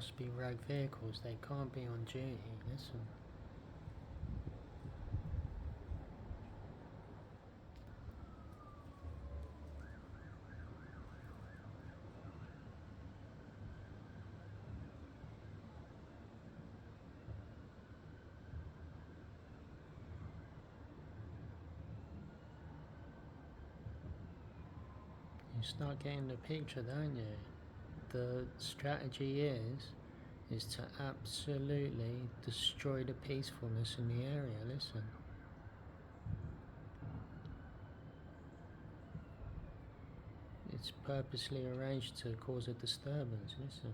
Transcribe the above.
must be rogue vehicles, they can't be on duty. Listen. You start getting the picture, don't you? The strategy is to absolutely destroy the peacefulness in the area. Listen. It's purposely arranged to cause a disturbance. Listen.